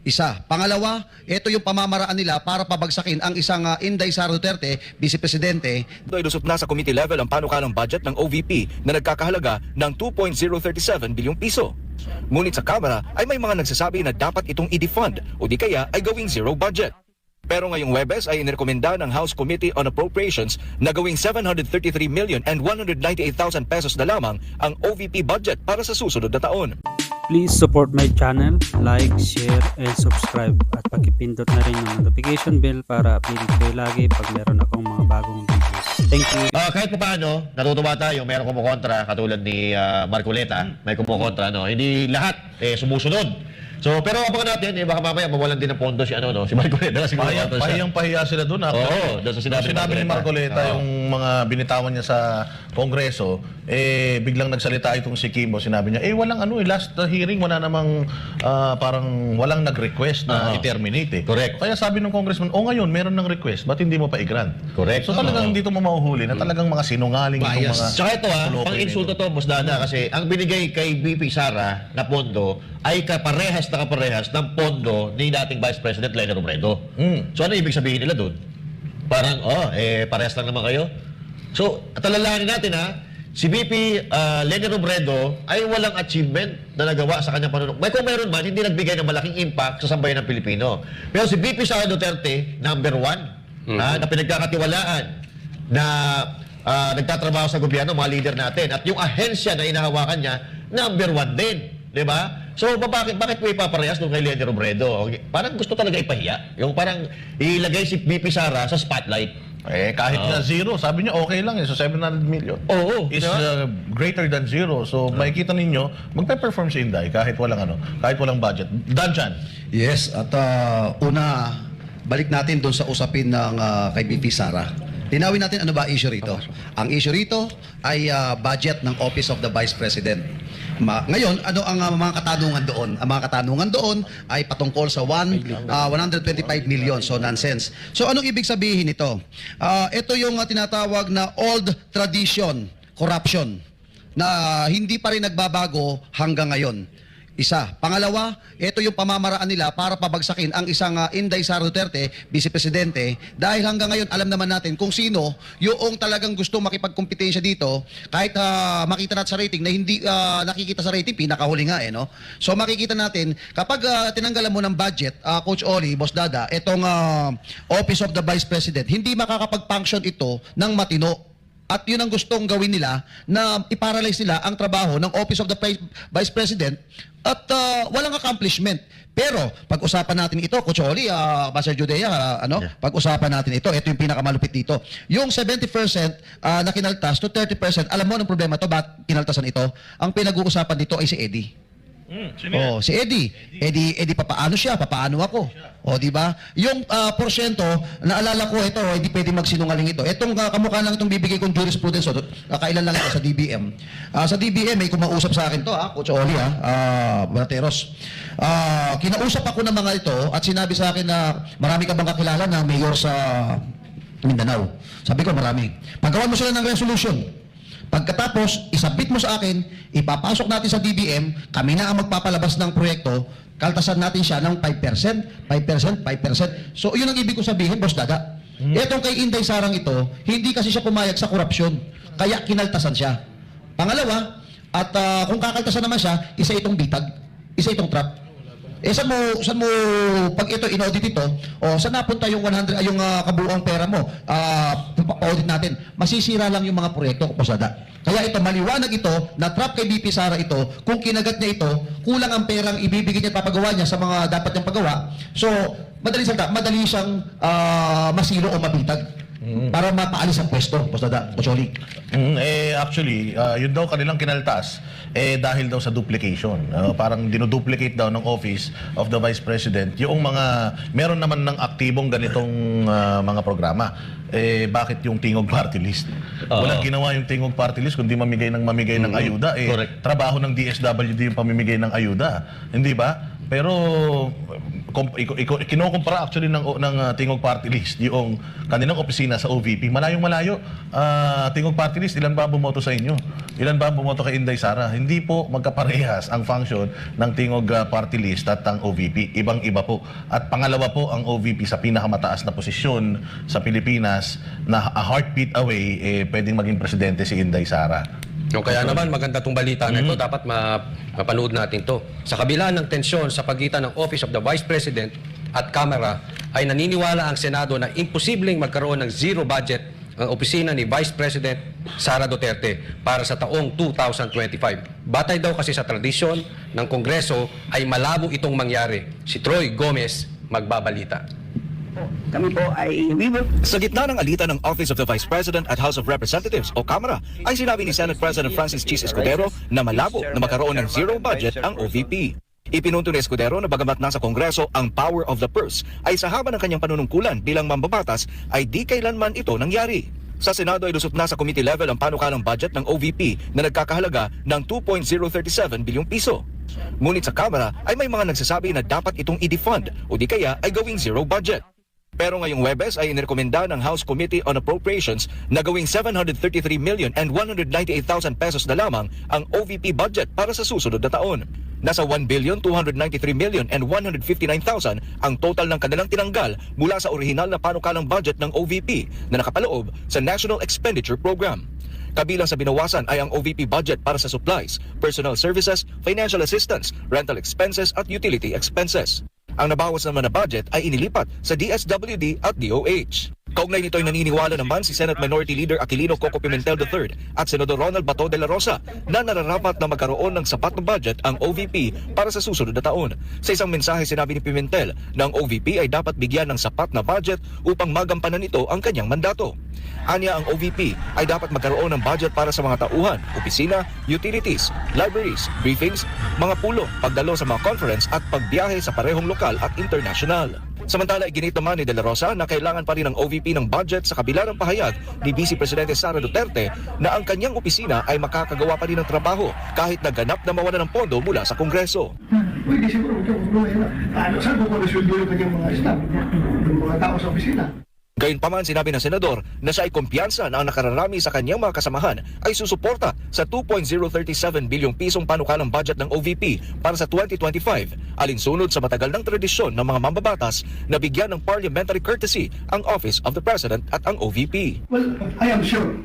Isa. Pangalawa, ito yung pamamaraan nila para pabagsakin ang isang Inday Sara Duterte, Vice Presidente. Ito ay lusot na sa committee level ang panukalang budget ng OVP na nagkakahalaga ng 2.037 bilyong piso. Ngunit sa Kamara ay may mga nagsasabi na dapat itong i-defund o di kaya ay gawing zero budget. Pero ngayong Webes ay inirekomenda ng House Committee on Appropriations na gawing 733,198,000 pesos na lamang ang OVP budget para sa susunod na taon. Please support my channel, like, share, and subscribe. At pakipindot na rin yung notification bell para updated kayo lagi pag meron akong mga bagong videos. Thank you. Kahit pa paano, natutuwa tayo, meron kumukontra, katulad ni Marcoleta, may kumukontra, no? Hindi lahat sumusunod. So, pero abangan natin, baka mamaya mawalan din ng pondo si si Marcoleta. Pahiyang-pahiya sila doon. Oo, doon sa sinabi ni Marcoleta, yung mga binitawan niya sa Kongreso, biglang nagsalita itong si Kimbo, sinabi niya, walang last hearing, wala namang, parang walang nag-request na i-terminate. Correct. Kaya sabi ng congressman, ngayon, meron ng request, ba't hindi mo pa i-grant? Correct. So talagang dito mo mahuhuli na talagang mga sinungaling itong mga... Tsaka ito pang-insulto to, Boss Dada, kasi ang binigay kay VP Sara na pondo ay kaparehas ng pondo ni dating Vice President Leni Robredo. So ano ibig sabihin nila doon? Parang, parehas lang naman kayo. So, talalahanin natin si VP Leni Robredo ay walang achievement na nagawa sa kanyang panunong. Kung meron man, hindi nagbigay ng malaking impact sa sambayan ng Pilipino. Pero si VP Sara Duterte, number one, na pinagkakatiwalaan, na nagtatrabaho sa gobyerno, mga leader natin. At yung ahensya na inahawakan niya, number one din. Diba? So, bakit mo ipaparehas doon kay Leni Robredo? Parang gusto talaga ipahiya. Yung parang ilagay si VP Sara sa spotlight. Kahit na zero, sabi niya okay lang so 700 million. Oo. Is greater than zero. So makikita ninyo, magpe-perform si Inday kahit walang kahit walang budget. Danchan. Yes, at una, balik natin doon sa usapin ng kay VP Sara. Linawin natin ano ba issue rito. Ang issue rito ay budget ng Office of the Vice President. Ngayon, ano ang mga katanungan doon? Ang mga katanungan doon ay patungkol sa 125 million. So, nonsense. So, anong ibig sabihin nito? Ito yung tinatawag na old tradition, corruption, na hindi pa rin nagbabago hanggang ngayon. Isa. Pangalawa, ito yung pamamaraan nila para pabagsakin ang isang Inday Sara Duterte, Vice Presidente, dahil hanggang ngayon alam naman natin kung sino yung talagang gusto makipagkompetensya dito, kahit makita natin sa rating na hindi nakikita sa rating, pinakahuli nga no? So makikita natin, kapag tinanggalan mo ng budget, Coach Oli, Boss Dada, itong Office of the Vice President, hindi makakapag-function ito ng matino. At yun ang gustong gawin nila na iparalyze nila ang trabaho ng Office of the Vice President at walang accomplishment. Pero pag-usapan natin ito, Coach Oli, Pastor Judea, pag-usapan natin ito. Ito yung pinakamalupit dito. Yung 70% na kinaltas to 30%, alam mo anong problema to? Bakit kinaltasan ito? Ang pinag-uusapan dito ay si Eddie. Si Eddie. Eddie papaano siya, papaano ako. Di ba? Yung porsyento, naalala ko ito, hindi pwede magsinungaling ito. Itong kamukha lang itong bibigay kong jurisprudence, kailan lang ito sa DBM. Sa DBM, may kumausap sa akin to, Coach Oli, Barateros. Kinausap ako ng mga ito at sinabi sa akin na marami ka bang kakilala na mayor sa Mindanao? Sabi ko, marami. Paggawan mo sila ng resolution. Pagkatapos, isabit mo sa akin, ipapasok natin sa DBM, kami na ang magpapalabas ng proyekto, kaltasan natin siya ng 5%, 5%, 5%. So, yun ang ibig ko sabihin, Boss Dada. Itong kay Inday Sarang ito, hindi kasi siya pumayag sa korupsyon, kaya kinaltasan siya. Pangalawa, at kung kakaltasan naman siya, isa itong bitag, isa itong trap. Saan mo, pag ito, in-audit ito, saan napunta yung 100, yung kabuuang pera mo, pa-audit natin, masisira lang yung mga proyekto, Posada. Kaya ito, maliwanag ito, na-trap kay VP Sara ito, kung kinagat niya ito, kulang ang perang ibibigay niya at papagawa niya sa mga dapat niyang pagawa. So, madali siyang masilo o mabitag. Para mapaalis ang pwesto, Posada, Pocholi. Actually, yun daw kanilang kinaltas dahil daw sa duplication. Parang dinuduplicate daw ng Office of the Vice President yung meron naman ng aktibong ganitong mga programa. Bakit yung Tingog Party List? Walang ginawa yung Tingog Party List kundi mamigay ng ayuda. Trabaho ng DSWD yung pamimigay ng ayuda. Hindi ba? Pero kinukumpara actually ng Tingog Party List yung kanilang opisina sa OVP. Malayong-malayo. Tingog Party List, ilan ba ang bumoto sa inyo? Ilan ba ang bumoto kay Inday Sara? Hindi po magkaparehas ang function ng Tingog Party List at ang OVP. Ibang-iba po. At pangalawa po ang OVP sa pinakamataas na posisyon sa Pilipinas na a heartbeat away, pwedeng maging presidente si Inday Sara. No, kaya naman maganda tong balita na ito, dapat mapanood natin to. Sa kabila ng tensyon sa pagitan ng Office of the Vice President at Kamara, ay naniniwala ang Senado na imposibleng magkaroon ng zero budget ang opisina ni Vice President Sara Duterte para sa taong 2025. Batay daw kasi sa tradisyon ng Kongreso ay malabo itong mangyari. Si Troy Gomez magbabalita. Kami po ay we will Sa gitna ng alitan ng Office of the Vice President at House of Representatives o Kamara, ay sinabi ni Senate President Francis Chis Escudero na malabo na magkaroon ng zero budget ang OVP. Ipinunto ni Escudero na bagamat nasa Kongreso ang power of the purse, ay sa haba ng kanyang panunungkulan bilang mambabatas ay di kailanman ito nangyari. Sa Senado ay lusot na sa committee level ang panukalang budget ng OVP na nagkakahalaga ng 2.037 bilyong piso. Ngunit sa Kamara ay may mga nagsasabi na dapat itong i-defund o di kaya ay gawing zero budget. Pero ngayong Webes ay inirekomenda ng House Committee on Appropriations na gawing 733,198,000 pesos na lamang ang OVP budget para sa susunod na taon. Nasa 1,293,159,000 ang total ng kanilang tinanggal mula sa orihinal na panukalang budget ng OVP na nakapaloob sa National Expenditure Program. Kabilang sa binawasan ay ang OVP budget para sa supplies, personal services, financial assistance, rental expenses at utility expenses. Ang nabawas naman na budget ay inilipat sa DSWD at DOH. Kaugnay nito ay naniniwala naman si Senate Minority Leader Aquilino Coco Pimentel III at Senador Ronald Bato de la Rosa na nararapat na magkaroon ng sapat na budget ang OVP para sa susunod na taon. Sa isang mensahe sinabi ni Pimentel na ang OVP ay dapat bigyan ng sapat na budget upang magampanan nito ang kanyang mandato. Anya, ang OVP ay dapat magkaroon ng budget para sa mga tauhan, opisina, utilities, libraries, briefings, mga pulong, pagdalo sa mga conference at pagbiyahe sa parehong lokal at international. Samantala, iginit naman ni De La Rosa na kailangan pa rin ng OVP ng budget sa kabila ng pahayag ni Vice Presidente Sara Duterte na ang kanyang opisina ay makakagawa pa rin ng trabaho kahit naganap na mawala ng pondo mula sa Kongreso. Pwede siguro ito problema. Saan ko kung nasuldo yung kanyang mga staff, yung mga tao sa opisina? Gayunpaman sinabi ng senador na siya ay kumpiyansa na ang nakararami sa kanyang mga kasamahan ay susuporta sa 2.037 bilyong pisong panukalang budget ng OVP para sa 2025, alinsunod sa matagal ng tradisyon ng mga mambabatas na bigyan ng parliamentary courtesy ang Office of the President at ang OVP. Well, I am sure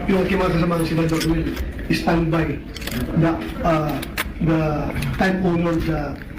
yung aking mga kasamang senador will stand by the time-honored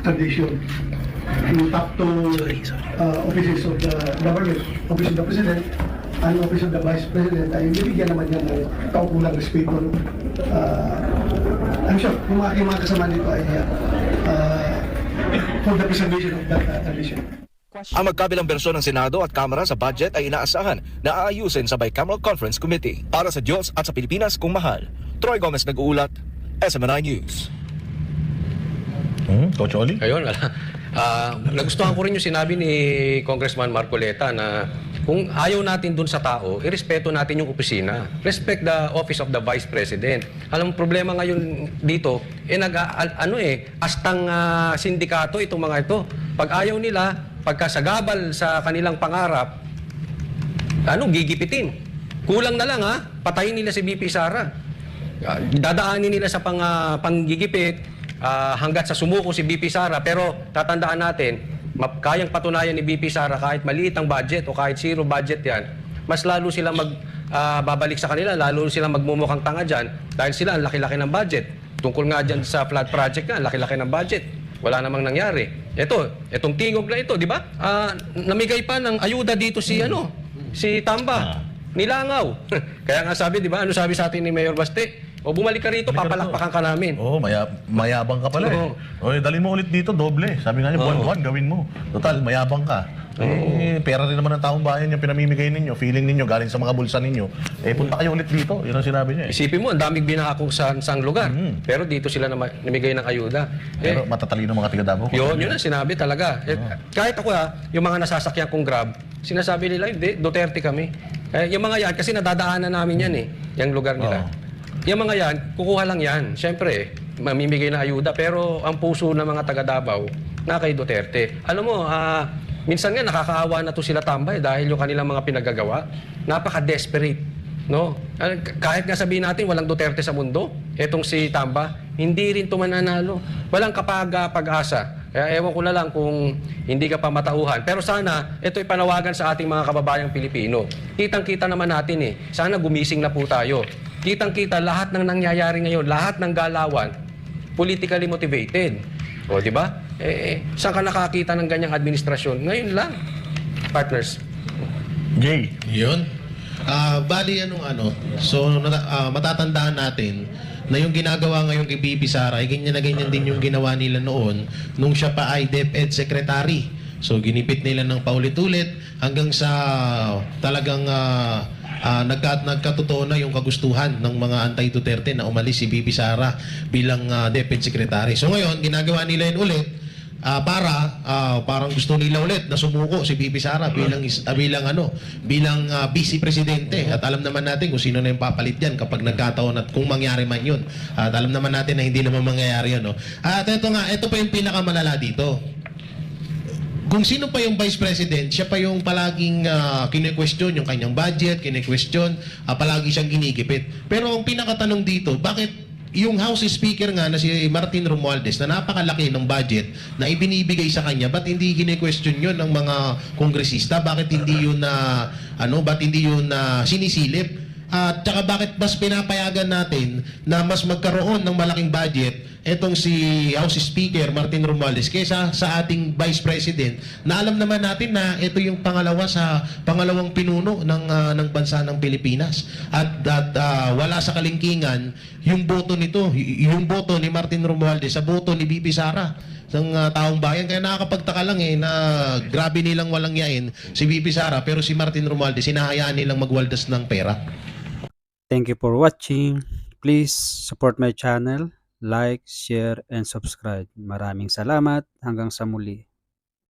tradition. Yung top two offices of the government, Office of the President and Office of the Vice President ay bibigyan naman yan ng kaukulang respeto. I'm sure yung aking mga kasama dito ay for the preservation of that tradition. Ang magkabilang bersyon ng Senado at Kamara sa budget ay inaasahan na aayusin sa Bicameral Conference Committee. Para sa Diyos at sa Pilipinas kung mahal, Troy Gomez nag-uulat, SMNI News. Coach Oli? Ayun, wala. Nagustuhan ko rin yung sinabi ni Congressman Marcoleta na kung ayaw natin dun sa tao, irespeto natin yung opisina. Respect the Office of the Vice President. Alam mo, problema ngayon dito, astang sindikato itong mga ito. Pag ayaw nila, pagkasagabal sa kanilang pangarap, gigipitin. Kulang na lang patayin nila si VP Sara. Dadaanin nila sa panggigipit, hanggat sa sumuko si VP Sara, pero tatandaan natin, kayang patunayan ni VP Sara kahit maliit ang budget o kahit zero budget yan, mas lalo silang babalik sa kanila, lalo silang magmumukhang tanga dyan dahil sila ang laki-laki ng budget. Tungkol nga dyan sa flood project nga, laki-laki ng budget. Wala namang nangyari. Itong tingog na ito, di ba? Namigay pa ng ayuda dito si Tamba. Nilangaw. Kaya nga sabi, di ba? Ano sabi sa atin ni Mayor Baste? O bumalik ka rito, papalakpakan ka namin. Oo, mayabang ka pala Oo. O, dalhin mo ulit dito, doble. Sabi nga niya, buwan-buwan, gawin mo. Total, mayabang ka. Pera rin naman ng taong bayan yung pinamimigay ninyo, feeling ninyo, galing sa mga bulsa ninyo. Punta kayo ulit dito. Yun ang sinabi niya. Isipin mo, ang daming binakong sa lugar. Pero dito sila namigay ng ayuda. Pero matatalino mga tiga-Davao. Yun ang sinabi talaga. Kahit ako yung mga nasasakyan kong Grab, sinasabi nila, hindi, Duterte kami. Yung mga yan, kasi nadadaanan namin yan yung lugar nila. Yung mga yan, kukuha lang yan. Siyempre, mamimigay na ayuda, pero ang puso ng mga taga Davao na kay Duterte. Alam mo, minsan nga nakakaawa na to sila Tambay dahil yung kanilang mga pinagagawa, napaka-desperate. No? Kahit nga sabihin natin walang Duterte sa mundo, etong si Tamba, hindi rin to mananalo. Walang pag-asa. Kaya ewan ko na lang kung hindi ka pa matauhan. Pero sana, ito ipanawagan sa ating mga kababayang Pilipino. Kitang-kita naman natin Sana gumising na po tayo. Kitang-kita lahat ng nangyayari ngayon, lahat ng galawan, politically motivated. O, di ba? Saan ka nakakita ng ganyang administrasyon? Ngayon lang, partners. Jay. Yun. Bali so matatandaan natin na yung ginagawa ngayon kay BP Sara ay ganyan na ganyan din yung ginawa nila noon nung siya pa ay DepEd Secretary. So ginipit nila ng paulit-ulit hanggang sa talagang nagkatotoo na yung kagustuhan ng mga anti-Duterte na umalis si BP Sara bilang DepEd Secretary. So ngayon, ginagawa nila yun ulit parang gusto nila ulit na sumuko si BP Sara bilang vice presidente. At alam naman natin kung sino na yung papalit diyan kapag nagkataon at kung mangyari man yun. At alam naman natin na hindi naman mangyayari yan. At ito pa yung pinakamalala dito. Kung sino pa yung vice president, siya pa yung palaging kine-question yung kanyang budget, kine-question, palagi siyang ginigipit. Pero ang pinakatanong dito, bakit yung House Speaker nga na si Martin Romualdez na napakalaki ng budget na ibinibigay sa kanya, ba't hindi kine-question yun ng mga kongresista? Bakit hindi yun sinisilip? At saka bakit mas pinapayagan natin na mas magkaroon ng malaking budget etong si House Speaker Martin Romualdez kaysa sa ating Vice President na alam naman natin na ito yung pangalawang pinuno ng bansa ng Pilipinas at wala sa kalingkingan yung boto nito, yung boto ni Martin Romualdez sa boto ni BP Sara ng taong bayan. Kaya nakakapagtaka lang na grabe nilang walang yain si BP Sara pero si Martin Romualdez hinahayaan nilang magwaldas ng pera. Thank you for watching. Please support my channel, like, share, and subscribe. Maraming salamat. Hanggang sa muli.